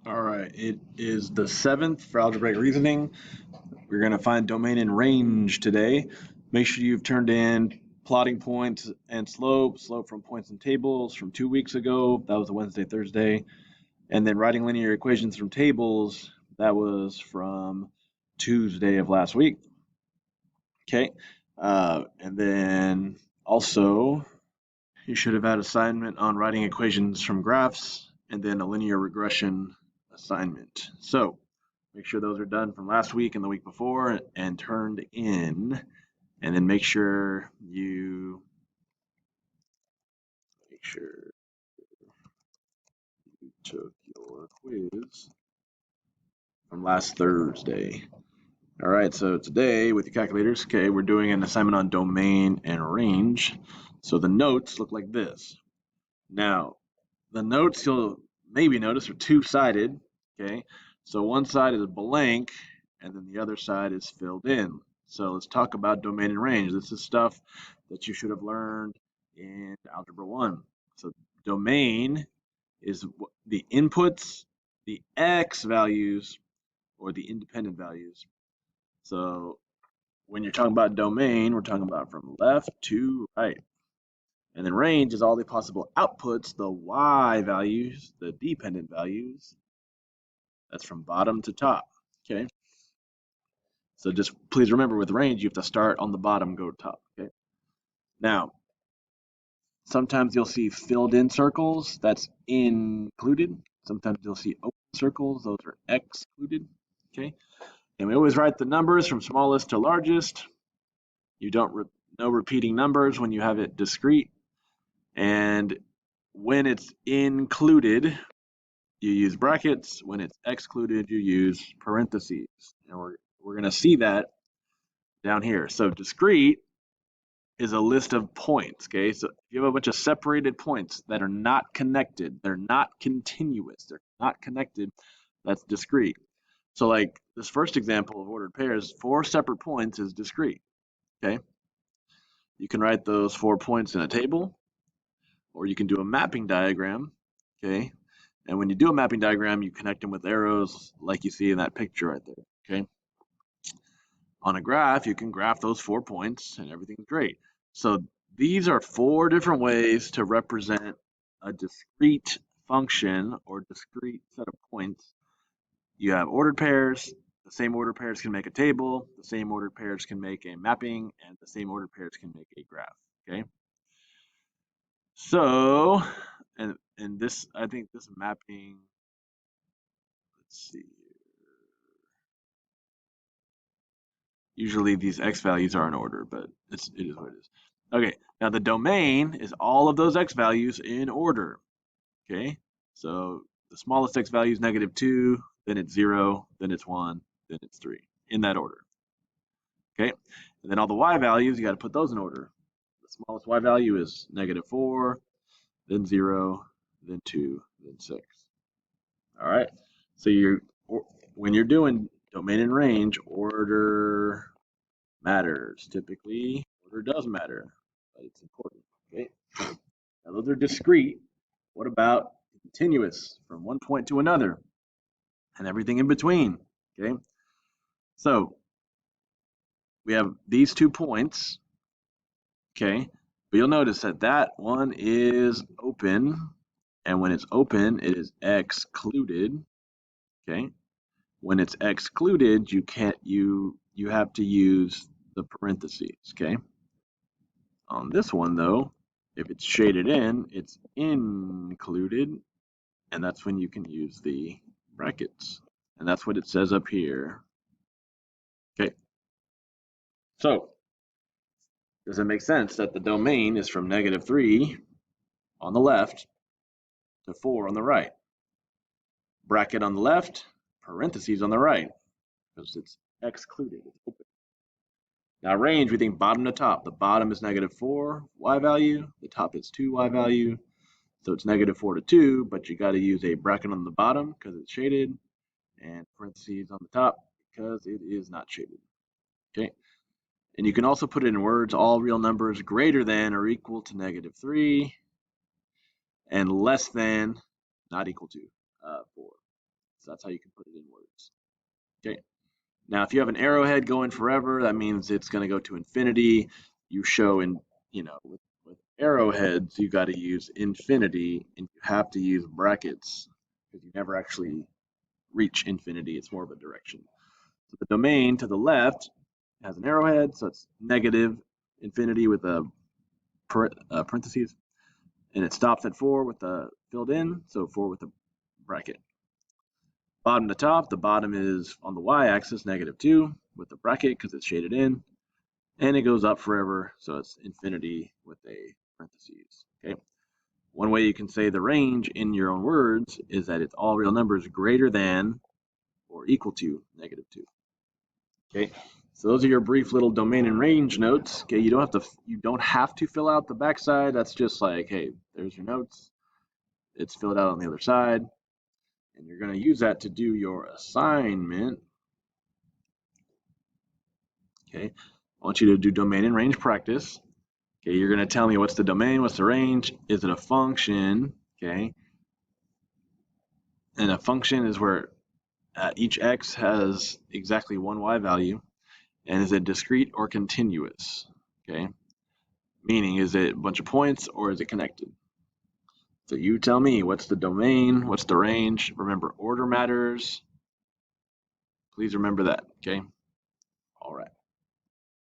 All right, it is the 7th for algebraic reasoning. We're going to find domain and range today. Make sure you've turned in plotting points and slope from points and tables from 2 weeks ago. That was a Wednesday, Thursday. And then writing linear equations from tables. That was from Tuesday of last week. Okay. And then also, you should have had assignment on writing equations from graphs and then a linear regression assignment. So make sure those are done from last week and the week before and turned in. And then make sure you took your quiz from last Thursday. All right, so today with your calculators, okay, we're doing an assignment on domain and range. So the notes look like this. Now, the notes you'll maybe notice are two-sided, okay? So one side is blank, and then the other side is filled in. So let's talk about domain and range. This is stuff that you should have learned in Algebra 1. So domain is the inputs, the x values, or the independent values. So when you're talking about domain, we're talking about from left to right. And then range is all the possible outputs, the y values, the dependent values. That's from bottom to top, okay? So just please remember with range, you have to start on the bottom, go to top, okay? Now, sometimes you'll see filled in circles, that's included. Sometimes you'll see open circles, those are excluded, okay? And we always write the numbers from smallest to largest. You don't know repeating numbers when you have it discrete. And when it's included, you use brackets. When it's excluded, you use parentheses. And we're going to see that down here. So discrete is a list of points, okay? So if you have a bunch of separated points that are not connected, they're not continuous, they're not connected, that's discrete. So like this first example of ordered pairs, 4 separate points is discrete, okay? You can write those 4 points in a table, or you can do a mapping diagram, okay? And when you do a mapping diagram, you connect them with arrows like you see in that picture right there, okay? On a graph, you can graph those 4 points and everything's great. So these are 4 different ways to represent a discrete function or discrete set of points. You have ordered pairs. The same ordered pairs can make a table. The same ordered pairs can make a mapping, and the same ordered pairs can make a graph, okay? So, and this, I think this mapping, let's see. Usually these x values are in order, but it is what it is. Okay, now the domain is all of those x values in order. Okay, so the smallest x value is -2, then it's 0, then it's 1, then it's 3, in that order. Okay, and then all the y values, you got to put those in order. The smallest y value is -4, then 0, then 2, then 6. All right, so when you're doing domain and range, order matters. Typically, order does matter, but it's important. Okay. Now those are discrete. What about continuous from one point to another and everything in between? Okay. So we have these 2 points. Okay. But you'll notice that that one is open, and when it's open, it is excluded. Okay. When it's excluded, you have to use the parentheses. Okay. On this one, though, if it's shaded in, it's included, and that's when you can use the brackets. And that's what it says up here. Okay, so does it make sense that the domain is from -3 on the left to 4 on the right? Bracket on the left, parentheses on the right, because it's excluded, it's open. Now range, we think bottom to top. The bottom is -4 y value, the top is 2 y value. So it's -4 to 2, but you got to use a bracket on the bottom because it's shaded, and parentheses on the top because it is not shaded. Okay. And you can also put it in words, all real numbers greater than or equal to -3 and less than, not equal to, 4. So that's how you can put it in words. Okay. Now, if you have an arrowhead going forever, that means it's going to go to infinity. You show in, with arrowheads, you got to use infinity, and you have to use brackets because you never actually reach infinity. It's more of a direction. So the domain to the left has an arrowhead, so it's negative infinity with a parentheses, and it stops at 4 with the filled in, so 4 with a bracket. Bottom to top, the bottom is on the y-axis, -2 with a bracket because it's shaded in, and it goes up forever, so it's infinity with a parentheses. Okay. One way you can say the range in your own words is that it's all real numbers greater than or equal to -2. Okay, so those are your brief little domain and range notes. Okay, you don't have to fill out the backside. That's just like, hey, there's your notes. It's filled out on the other side, and you're going to use that to do your assignment. Okay, I want you to do domain and range practice. Okay, you're going to tell me what's the domain, what's the range, is it a function? Okay, and a function is where each x has exactly one y value, and is it discrete or continuous? Okay, meaning is it a bunch of points or is it connected? So you tell me, what's the domain, what's the range? Remember, order matters. Please remember that, okay? All right.